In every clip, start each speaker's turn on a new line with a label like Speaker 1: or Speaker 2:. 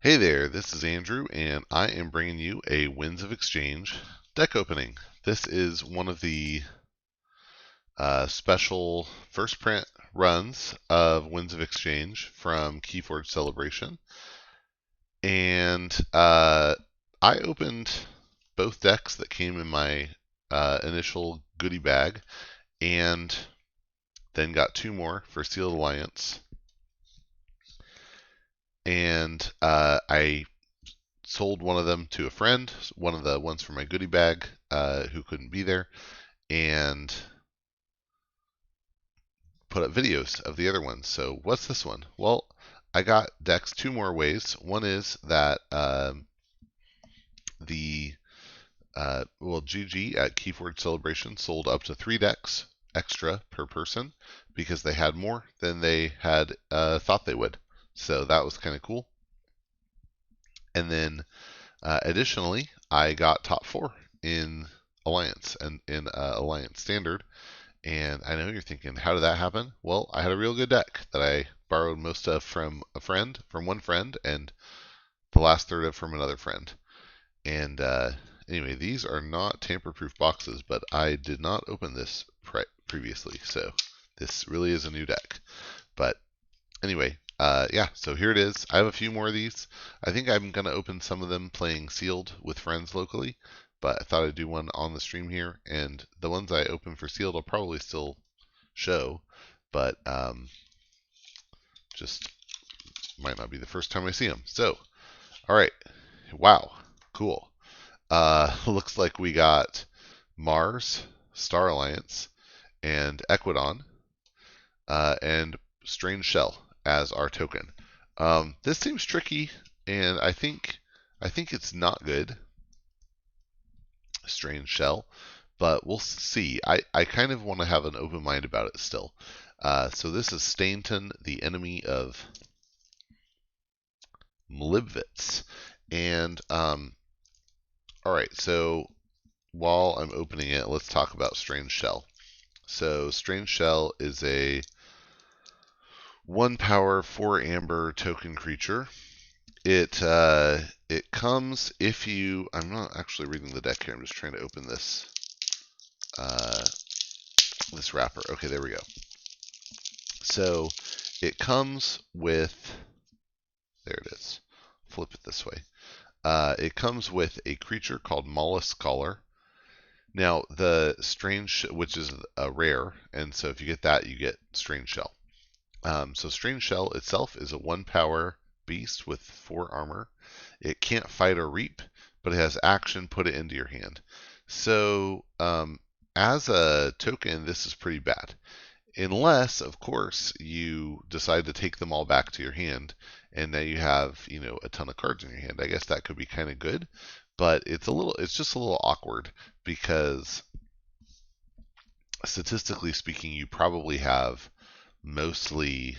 Speaker 1: Hey there, this is Andrew, and I am bringing you a Winds of Exchange deck opening. This is one of the special first print runs of Winds of Exchange from Keyforge Celebration. And I opened both decks that came in my initial goodie bag, and then got two more for Sealed Alliance. And I sold one of them to a friend, one of the ones from my goodie bag, who couldn't be there, and put up videos of the other ones. So what's this one? Well, I got decks two more ways. One is that GG at Keyforge Celebration sold up to 3 decks extra per person because they had more than they had thought they would. So that was kind of cool. And then additionally, I got top 4 in Alliance and in Alliance Standard. And I know you're thinking, how did that happen? Well, I had a real good deck that I borrowed most of from one friend, and the last third of from another friend. And anyway, these are not tamper-proof boxes, but I did not open this previously, so this really is a new deck. But anyway, yeah, so here it is. I have a few more of these. I think I'm going to open some of them playing sealed with friends locally, but I thought I'd do one on the stream here. And the ones I open for sealed I'll probably still show, but just might not be the first time I see them. So, all right, wow, cool. Looks like we got Mars, Star Alliance, and Equidon, and Strange Shell as our token. This seems tricky, and I think it's not good. Strange Shell, but we'll see. I kind of want to have an open mind about it still. So this is Stainton, the enemy of Mlibvitz, and all right. So while I'm opening it, let's talk about Strange Shell. So Strange Shell is a 1 power 4 amber token creature. It comes if you. I'm not actually reading the deck here. I'm just trying to open this this wrapper. Okay, there we go. So it comes with. There it is. Flip it this way. It comes with a creature called Mollusk Caller. Now the Strange, which is a rare, and so if you get that, you get Strange Shell. So Strange Shell itself is a 1 power beast with 4 armor. It can't fight or reap, but it has action, put it into your hand. So as a token, this is pretty bad. Unless, of course, you decide to take them all back to your hand, and now you have, a ton of cards in your hand. I guess that could be kind of good, but it's just a little awkward because statistically speaking, you probably have mostly,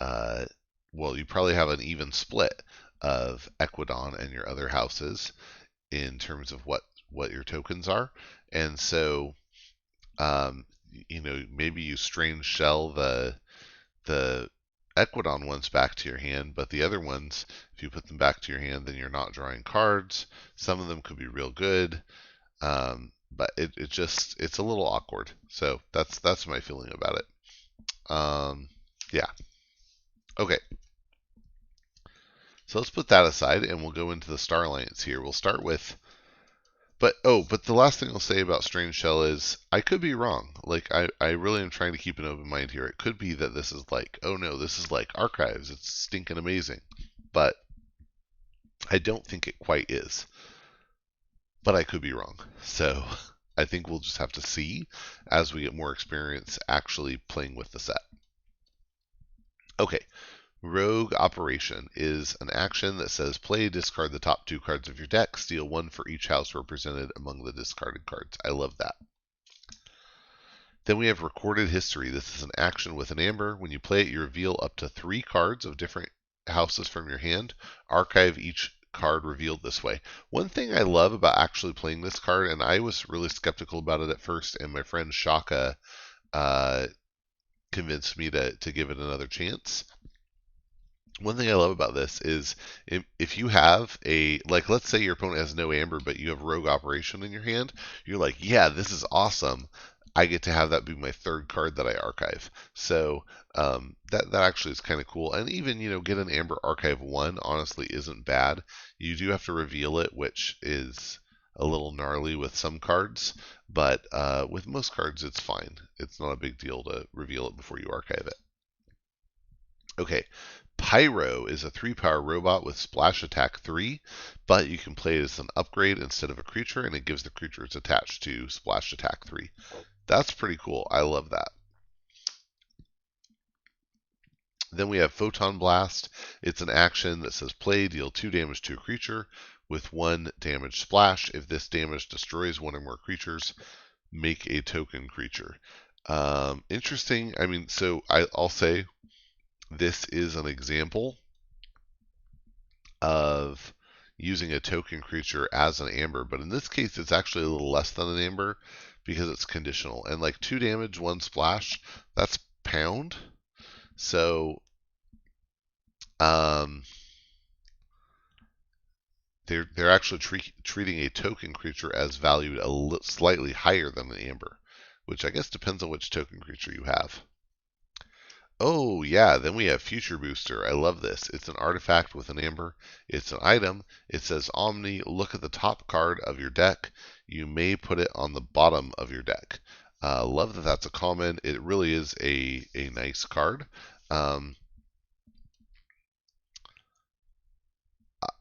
Speaker 1: you probably have an even split of Equidon and your other houses in terms of what your tokens are, and so maybe you Strange Shell the Equidon ones back to your hand, but the other ones, if you put them back to your hand, then you're not drawing cards. Some of them could be real good, but it's a little awkward. So that's my feeling about it. Yeah. Okay. So let's put that aside, and we'll go into the Star Alliance here. We'll start with. But the last thing I'll say about Strange Shell is I could be wrong. Like I really am trying to keep an open mind here. It could be that this is like, oh no, this is like Archives. It's stinking amazing. But I don't think it quite is. But I could be wrong. So I think we'll just have to see as we get more experience actually playing with the set. Okay. Rogue Operation is an action that says play, discard the top 2 cards of your deck, steal 1 for each house represented among the discarded cards. I love that. Then we have Recorded History. This is an action with an amber. When you play it, you reveal up to 3 cards of different houses from your hand. Archive each card revealed this way. One thing I love about actually playing this card, and I was really skeptical about it at first, and my friend Shaka convinced me to give it another chance, one thing I love about this is if you have like, let's say your opponent has no amber, but you have rogue operation in your hand, you're like, yeah, this is awesome. I get to have that be my third card that I archive. So that actually is kind of cool. And even, get an amber archive 1 honestly isn't bad. You do have to reveal it, which is a little gnarly with some cards, but with most cards it's fine. It's not a big deal to reveal it before you archive it. Okay, Pyro is a 3-power robot with splash attack 3, but you can play it as an upgrade instead of a creature, and it gives the creature it's attached to splash attack 3. That's pretty cool. I love that. Then we have Photon Blast. It's an action that says play, deal 2 damage to a creature with 1 damage splash. If this damage destroys 1 or more creatures, make a token creature. Interesting. I mean, so I'll say this is an example of using a token creature as an amber, but in this case it's actually a little less than an amber because it's conditional. And like 2 damage, 1 splash, that's pound. So they're actually treating a token creature as valued slightly higher than an amber, which I guess depends on which token creature you have. Oh, yeah, then we have Future Booster. I love this. It's an artifact with an amber. It's an item. It says Omni, look at the top card of your deck. You may put it on the bottom of your deck. Love that that's a common. It really is a nice card.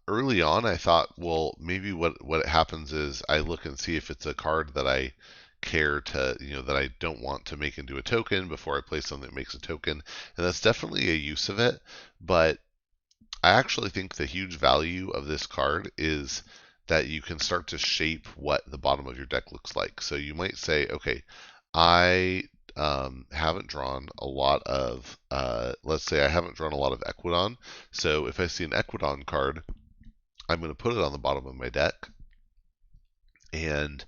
Speaker 1: Early on, I thought, well, maybe what happens is I look and see if it's a card that I care to, that I don't want to make into a token before I play something that makes a token. And that's definitely a use of it. But I actually think the huge value of this card is that you can start to shape what the bottom of your deck looks like. So you might say, okay, I haven't drawn a lot of, let's say I haven't drawn a lot of Equidon. So if I see an Equidon card, I'm going to put it on the bottom of my deck. And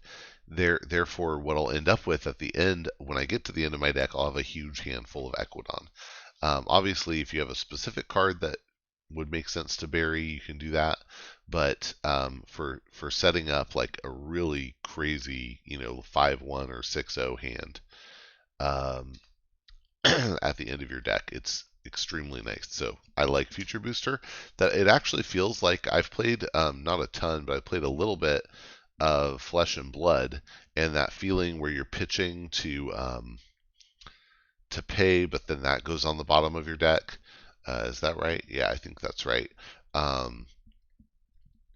Speaker 1: therefore, what I'll end up with at the end, when I get to the end of my deck, I'll have a huge handful of Equidon. Obviously, if you have a specific card that would make sense to bury, you can do that. But for setting up like a really crazy, 5-1 or 6-0 hand at the end of your deck, it's extremely nice. So I like Future Booster. That it actually feels like I've played not a ton, but I played a little bit of Flesh and Blood, and that feeling where you're pitching to pay, but then that goes on the bottom of your deck. Is that right? Yeah, I think that's right.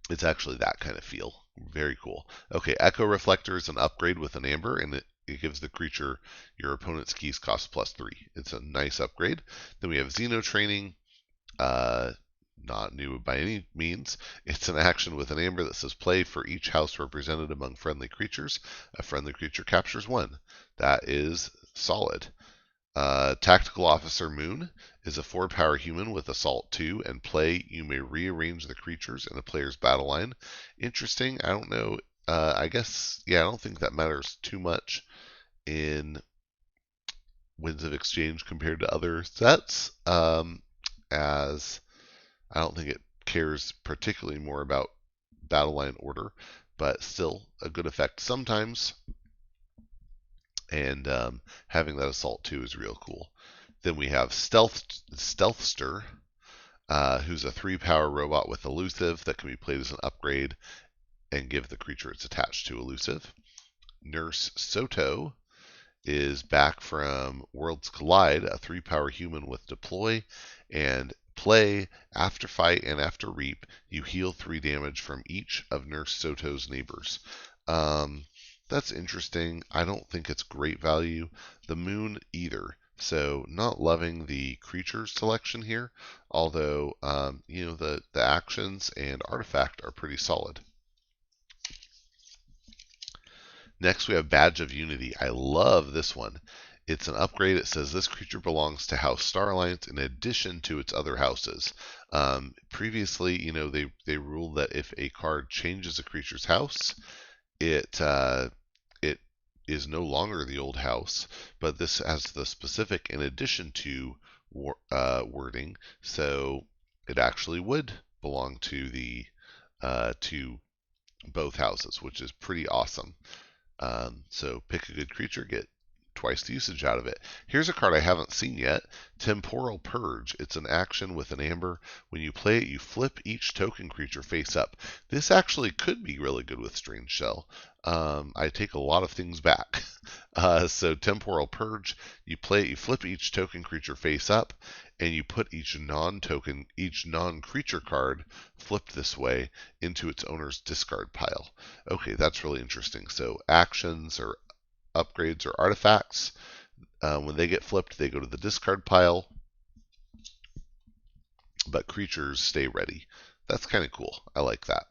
Speaker 1: It's actually that kind of feel. Very cool. Okay, Echo Reflector is an upgrade with an amber, and it gives the creature your opponent's keys cost +3. It's a nice upgrade. Then we have Xeno Training. Not new by any means. It's an action with an amber that says play for each house represented among friendly creatures. A friendly creature captures 1. That is solid. Tactical Officer Moon is a 4-power human with Assault 2 and play. You may rearrange the creatures in a player's battle line. Interesting. I don't know. I guess, yeah, I don't think that matters too much in Winds of Exchange compared to other sets, as I don't think it cares particularly more about battle line order, but still a good effect sometimes. And having that Assault 2 is real cool. Then we have Stealthster, who's a 3-power robot with Elusive that can be played as an upgrade and give the creature it's attached to Elusive. Nurse Soto is back from Worlds Collide, a 3-power human with Deploy and play. After fight and after reap, you heal 3 damage from each of Nurse Soto's neighbors. That's interesting. I don't think it's great value. The Moon either. So not loving the creature selection here, although the actions and artifact are pretty solid. Next we have Badge of Unity. I love this one. It's an upgrade. It says this creature belongs to House Star Alliance in addition to its other houses. Previously, they ruled that if a card changes a creature's house, it is no longer the old house, but this has the specific in addition to wording. So it actually would belong to the to both houses, which is pretty awesome. So pick a good creature, get twice the usage out of it. Here's a card I haven't seen yet, Temporal Purge. It's an action with an amber. When you play it, you flip each token creature face up. This actually could be really good with Strange Shell. I take a lot of things back. So Temporal Purge, you play it, you flip each token creature face up, and you put each non-creature card flipped this way into its owner's discard pile. Okay, that's really interesting. So actions or upgrades or artifacts, when they get flipped, they go to the discard pile, but creatures stay ready. That's kind of cool. I like that.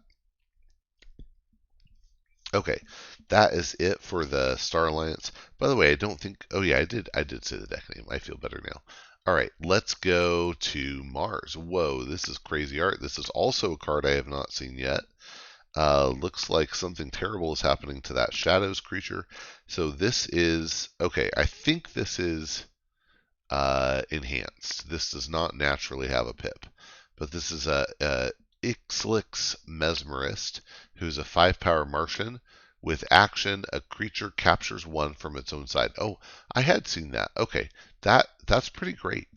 Speaker 1: Okay, that is it for the Star Alliance. By the way, I don't think. Oh yeah, I did say the deck name. I feel better now. All right, let's go to Mars. Whoa, this is crazy art. This is also a card I have not seen yet. Looks like something terrible is happening to that Shadows creature. So this is okay. I think this is enhanced. This does not naturally have a pip, but this is a Ironyx Mesmerist, who's a 5-power Martian. With action, a creature captures 1 from its own side. Oh, I had seen that. Okay, that's pretty great.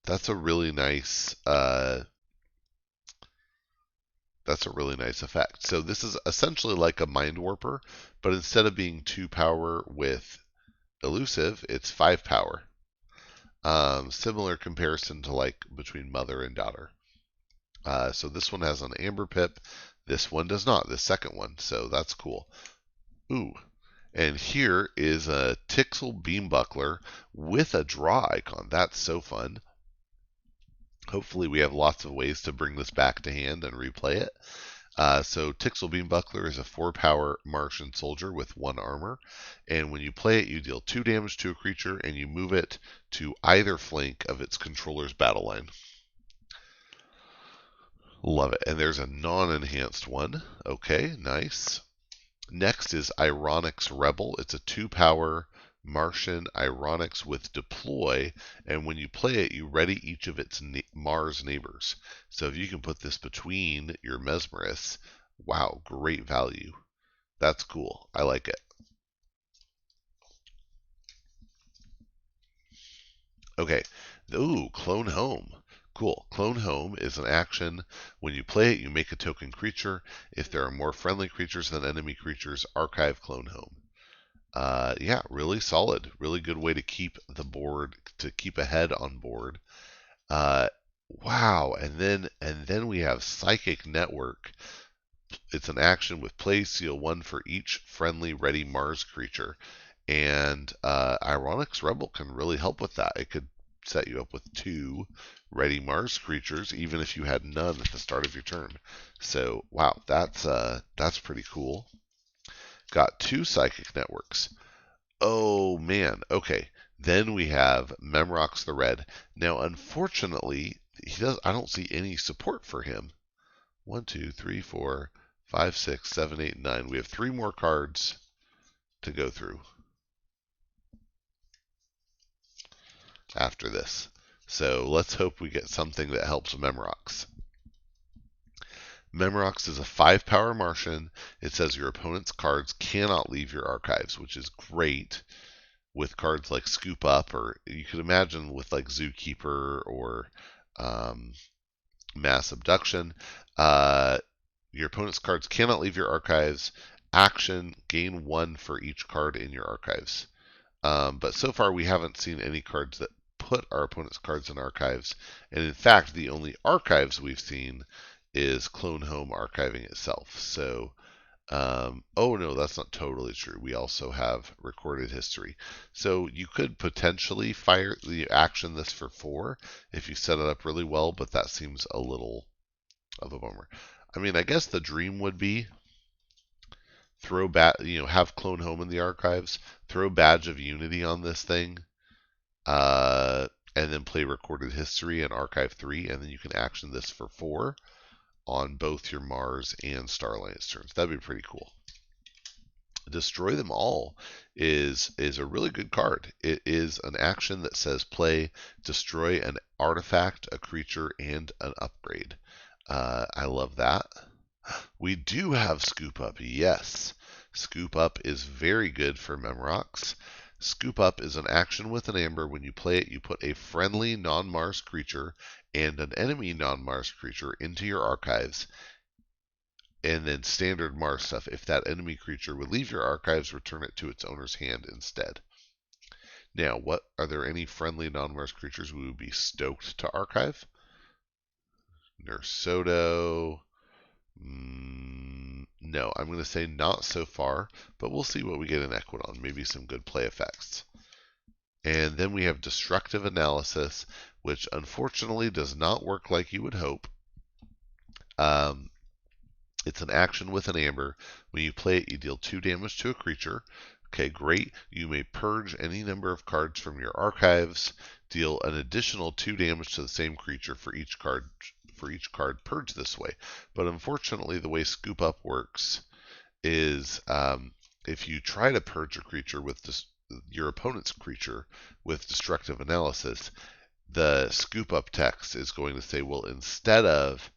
Speaker 1: That's a really nice. That's a really nice effect. So this is essentially like a Mind Warper, but instead of being 2 power with elusive, it's 5 power. Similar comparison to like between mother and daughter. So this one has an amber pip. This one does not, the second one. So that's cool. Ooh. And here is a Tixel Beambuckler with a draw icon. That's so fun. Hopefully we have lots of ways to bring this back to hand and replay it. So Tixel Beambuckler is a 4-power Martian soldier with 1 armor, and when you play it, you deal 2 damage to a creature, and you move it to either flank of its controller's battle line. Love it. And there's a non-enhanced one. Okay, nice. Next is Ironyx Rebel. It's a 2-power Martian Ironyx with deploy, and when you play it, you ready each of its Mars neighbors. So if you can put this between your Mesmerists, wow, great value. That's cool. I like it. Okay. Ooh, Clone Home. Cool. Clone Home is an action. When you play it, you make a token creature. If there are more friendly creatures than enemy creatures, archive Clone Home. Yeah, really solid. Really good way to keep the board, to keep ahead on board. Wow, and then we have Psychic Network. It's an action with play, seal 1 for each friendly ready Mars creature. And Ironyx Rebel can really help with that. It could set you up with 2 ready Mars creatures, even if you had none at the start of your turn. So wow, that's pretty cool. Got 2 Psychic Networks. Oh man, okay. Then we have Memrox the Red. Now, unfortunately, I don't see any support for him. 1, 2, 3, 4, 5, 6, 7, 8, 9. We have 3 more cards to go through after this. So let's hope we get something that helps Memrox. Memrox is a 5-power Martian. It says your opponent's cards cannot leave your archives, which is great with cards like Scoop Up, or you could imagine with like Zookeeper or Mass Abduction. Your opponent's cards cannot leave your archives. Action, gain 1 for each card in your archives. But so far we haven't seen any cards that put our opponent's cards in archives. And in fact, the only archives we've seen is Clone Home archiving itself. So, oh no, that's not totally true. We also have recorded history. So you could potentially fire the action this for 4 if you set it up really well, but that seems a little of a bummer. I mean, I guess the dream would be have Clone Home in the archives, throw Badge of Unity on this thing, and then play recorded history and archive 3, and then you can action this for 4 on both your Mars and Star Alliance turns. That'd be pretty cool. Destroy them all is a really good card. It is an action that says play destroy an artifact, a creature, and an upgrade. I love that. We do have Scoop Up, yes. Scoop Up is very good for Memrox. Scoop Up is an action with an amber. When you play it, you put a friendly non-Mars creature and an enemy non-Mars creature into your archives, and then standard Mars stuff. If that enemy creature would leave your archives, return it to its owner's hand instead. Now, what are there any friendly non-Mars creatures we would be stoked to archive? Nursoto. No, I'm going to say not so far, but we'll see what we get in Equidon. Maybe some good play effects. And then we have Destructive Analysis, which unfortunately does not work like you would hope. It's an action with an amber. When you play it, you deal 2 damage to a creature. Okay, great. You may purge any number of cards from your archives. Deal an additional 2 damage to the same creature for each card purged this way. But unfortunately, the way Scoop Up works is if you try to purge a creature with your opponent's creature with Destructive Analysis, the Scoop Up text is going to say, well, instead of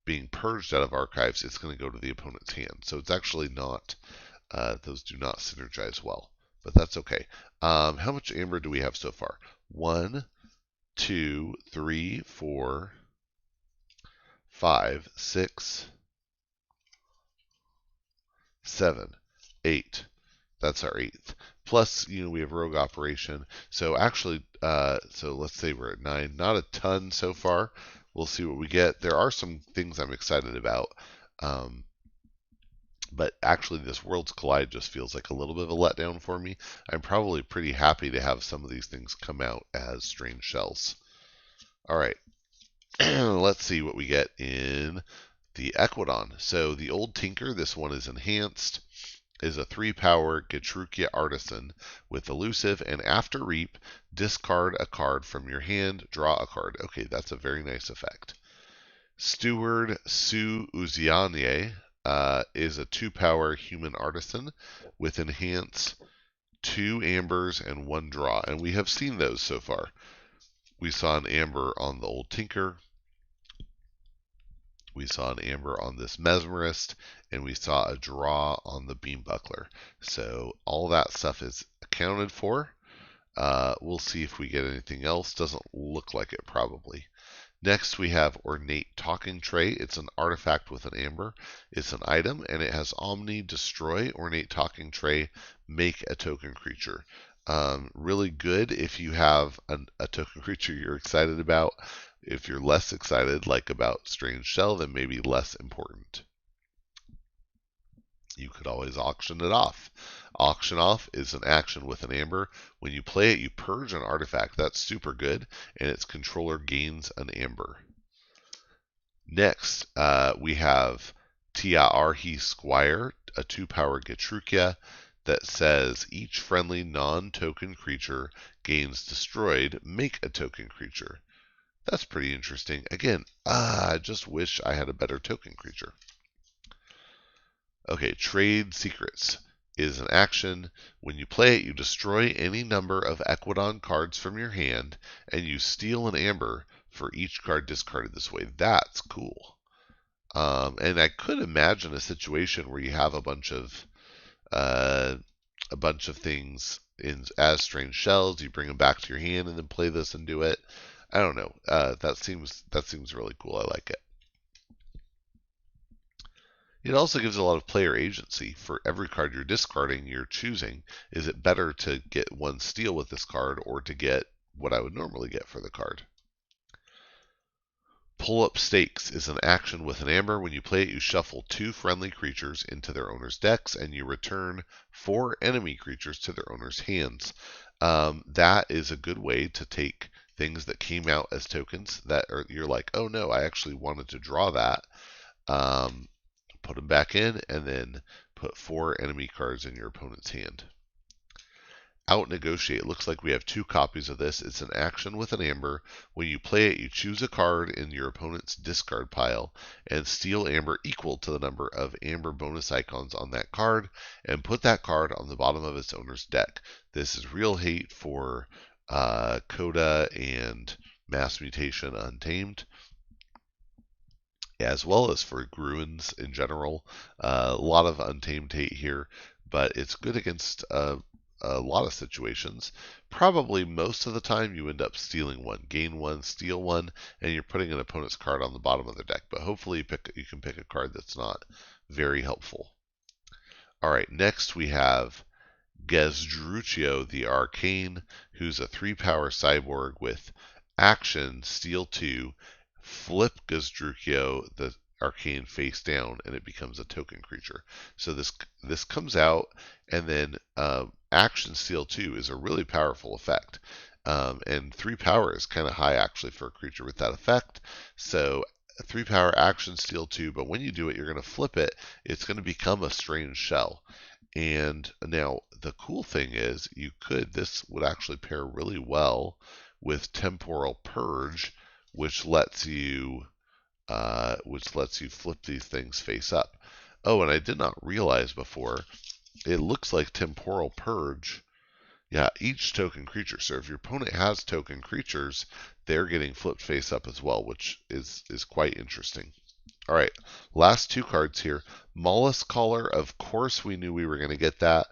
Speaker 1: being purged out of archives, it's going to go to the opponent's hand. So it's actually not, those do not synergize well, but that's okay. How much amber do we have so far? 1, 2, 3, 4, 5, 6, 7, 8. That's our 8th. Plus, we have Rogue Operation. So actually, so let's say we're at 9. Not a ton so far. We'll see what we get. There are some things I'm excited about. But actually, this Worlds Collide just feels like a little bit of a letdown for me. I'm probably pretty happy to have some of these things come out as Strange Shells. All right. Let's see what we get in the Equidon. So the Old Tinker, this one is enhanced, is a 3-power Getrukia Artisan with Elusive, and after Reap, discard a card from your hand, draw a card. Okay, that's a very nice effect. Steward Su Uzianye is a 2-power Human Artisan with Enhance, 2 Ambers, and 1 draw. And we have seen those so far. We saw an Amber on the Old Tinker. We saw an amber on this Mesmerist, and we saw a draw on the Beambuckler. So all that stuff is accounted for. We'll see if we get anything else. Doesn't look like it probably. Next we have Ornate Talking Tray. It's an artifact with an amber. It's an item, and it has Omni, Destroy, Ornate Talking Tray, make a token creature. Really good if you have a token creature you're excited about. If you're less excited, like about Strange Shell, then maybe less important. You could always auction it off. Auction off is an action with an amber. When you play it, you purge an artifact. That's super good, and its controller gains an amber. Next, we have Tia Arhi Squire, a 2-power Getrukia that says each friendly non-token creature gains destroyed, make a token creature. That's pretty interesting. Again, I just wish I had a better token creature. Okay, Trade Secrets is an action. When you play it, you destroy any number of Equidon cards from your hand, and you steal an amber for each card discarded this way. That's cool. And I could imagine a situation where you have a bunch of things as Strange Shells. You bring them back to your hand and then play this and do it. I don't know. That seems really cool. I like it. It also gives a lot of player agency. For every card you're discarding, you're choosing, is it better to get 1 steal with this card or to get what I would normally get for the card? Pull Up Stakes is an action with an amber. When you play it, you shuffle 2 friendly creatures into their owner's decks, and you return 4 enemy creatures to their owner's hands. That is a good way to take things that came out as tokens that you're like, oh no, I actually wanted to draw that. Put them back in, and then put 4 enemy cards in your opponent's hand. Out Negotiate. Looks like we have 2 copies of this. It's an action with an amber. When you play it, you choose a card in your opponent's discard pile and steal amber equal to the number of amber bonus icons on that card and put that card on the bottom of its owner's deck. This is real hate for Coda and Mass Mutation Untamed, as well as for Gruins in general. A lot of Untamed hate here, but it's good against a lot of situations. Probably most of the time you end up stealing one, gain one, steal one, and you're putting an opponent's card on the bottom of their deck. But hopefully you can pick a card that's not very helpful. All right, next we have Gesdrucio the Arcane, who's a 3-power cyborg with action, steal 2, flip Gesdrucio the Arcane face down, and it becomes a token creature. So this comes out, and then action steal 2 is a really powerful effect. And 3 power is kind of high actually for a creature with that effect. So 3 power action steal 2, but when you do it, you're going to flip it. It's going to become a strange shell. And now the cool thing is this would actually pair really well with Temporal Purge, which lets you flip these things face up. Oh, and I did not realize before, it looks like Temporal Purge. Yeah, each token creature. So if your opponent has token creatures, they're getting flipped face up as well, which is quite interesting. All right, last 2 cards here. Mollusk Collar, of course we knew we were going to get that,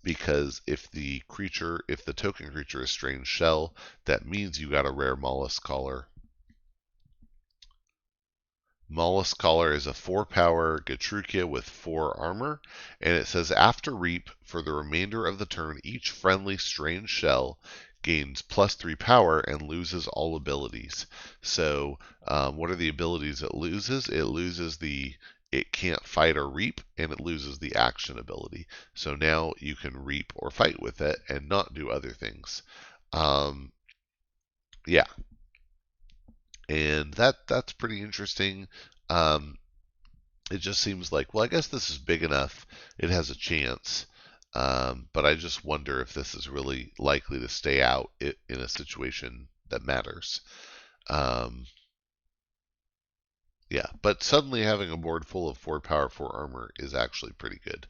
Speaker 1: because if the token creature is Strange Shell, that means you got a rare Mollusk Collar. Mollusk Collar is a 4-power Getrukia with 4 armor, and it says after Reap, for the remainder of the turn, each friendly Strange Shell gains +3 power and loses all abilities. So what are the abilities it loses? It loses it can't fight or reap, and it loses the action ability. So now you can reap or fight with it and not do other things. Yeah. And that's pretty interesting. It just seems like, well, I guess this is big enough. It has a chance. But I just wonder if this is really likely to stay out in a situation that matters. Yeah, but suddenly having a board full of 4 power, 4 armor is actually pretty good.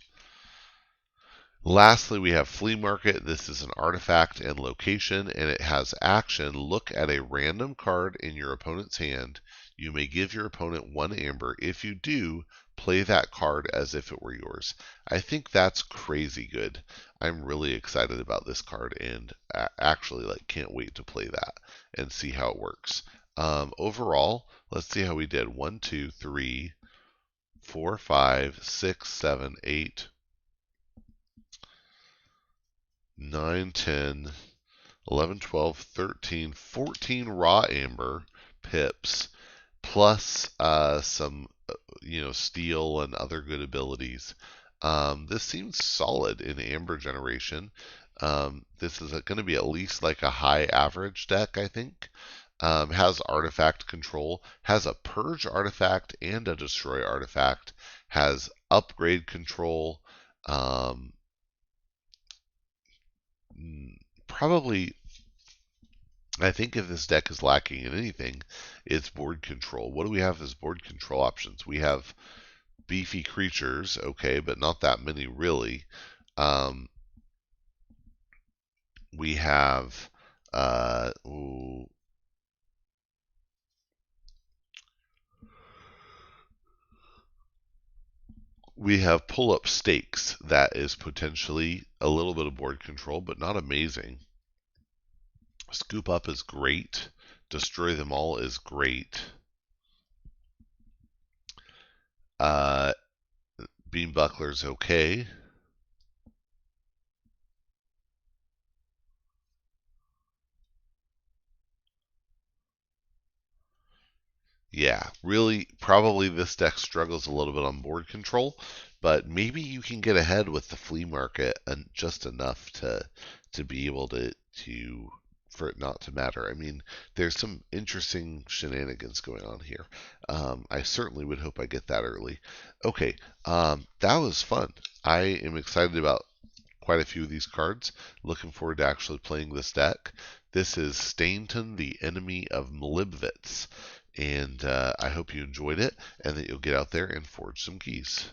Speaker 1: Lastly, we have Flea Market. This is an artifact and location, and it has action. Look at a random card in your opponent's hand. You may give your opponent 1 amber. If you do, play that card as if it were yours. I think that's crazy good. I'm really excited about this card, and actually can't wait to play that and see how it works. Overall, let's see how we did. 1, 2, 3, 4, 5, 6, 7, 8, 9, 10, 11, 12, 13, 14 raw amber pips, plus some steel and other good abilities. This seems solid in amber generation. This is going to be at least like a high average deck, I think. Has artifact control, has a purge artifact and a destroy artifact, has upgrade control. Probably, I think if this deck is lacking in anything, it's board control. What do we have as board control options? We have beefy creatures, okay, but not that many really. We have pull-up stakes. That is potentially a little bit of board control, but not amazing. Scoop up is great. Destroy them all is great. Beam Buckler's okay. Yeah, really, probably this deck struggles a little bit on board control, but maybe you can get ahead with the flea market and just enough to be able to for it not to matter. I mean, there's some interesting shenanigans going on here. I certainly would hope I get that early. Okay, that was fun. I am excited about quite a few of these cards. Looking forward to actually playing this deck. This is Stainton, the enemy of Mlibvitz. And I hope you enjoyed it and that you'll get out there and forge some keys.